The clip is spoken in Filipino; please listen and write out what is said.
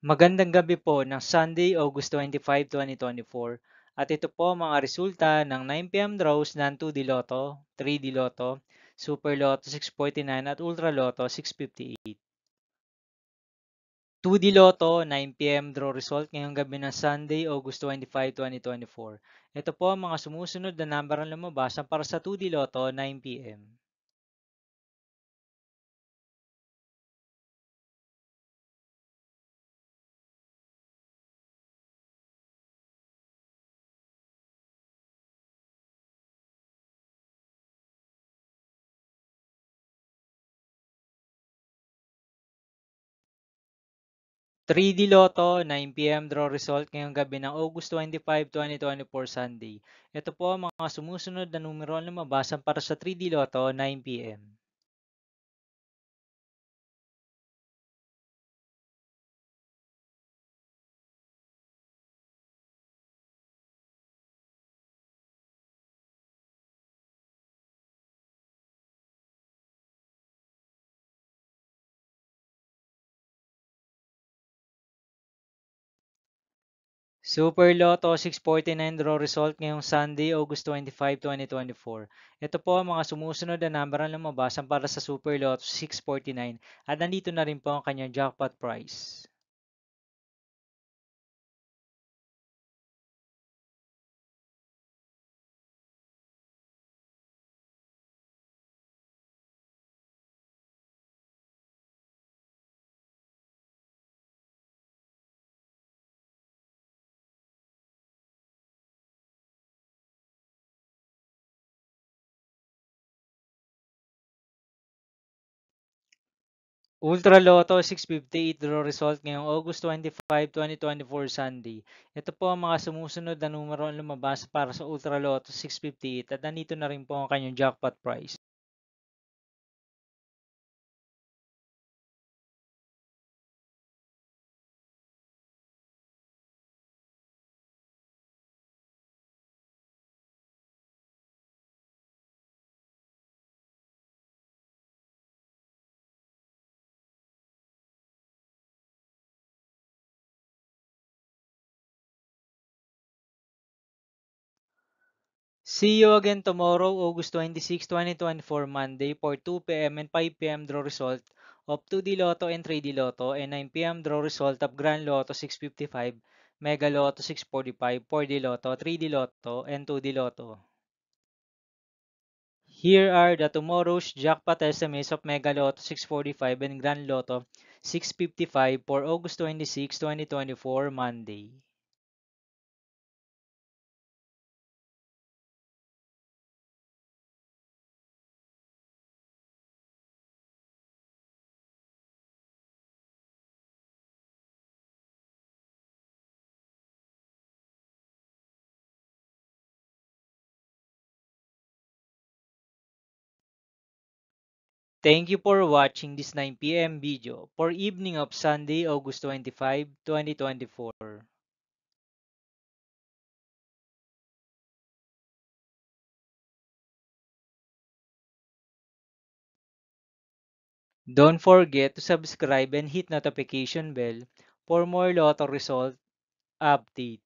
Magandang gabi po ng Sunday, August 25, 2024. At ito po ang mga resulta ng 9 p.m. draws ng 2D Lotto, 3D Lotto, Super Lotto 649 at Ultra Lotto 658. 2D Lotto 9 p.m. draw result ngayong gabi ng Sunday, August 25, 2024. Ito po ang mga sumusunod na number ang lumabas para sa 2D Lotto 9 p.m. 3D Lotto 9 p.m. draw result ngayong gabi ng August 25, 2024 Sunday. Ito po ang mga sumusunod na numero ang lumabas para sa 3D Lotto 9 p.m. Super Lotto 649 draw result ngayong Sunday, August 25, 2024. Ito po ang mga sumusunod na number ang lumabas para sa Super Lotto 649 at nandito na rin po ang kanyang jackpot prize. Ultra Lotto 658 draw result ngayong August 25, 2024 Sunday. Ito po ang mga sumusunod na numero ang lumabas para sa Ultra Lotto 658 at nandito na rin po ang kanyang jackpot prize. See you again tomorrow, August 26, 2024 Monday for 2 p.m. and 5 p.m. draw result of 2D Lotto and 3D Lotto and 9 p.m. draw result of Grand Lotto 655, Mega Lotto 645, 4D Lotto, 3D Lotto, and 2D Lotto. Here are the tomorrow's jackpot estimates of Mega Lotto 645 and Grand Lotto 655 for August 26, 2024 Monday. Thank you for watching this 9 p.m. video for evening of Sunday, August 25, 2024. Don't forget to subscribe and hit notification bell for more Lotto result update.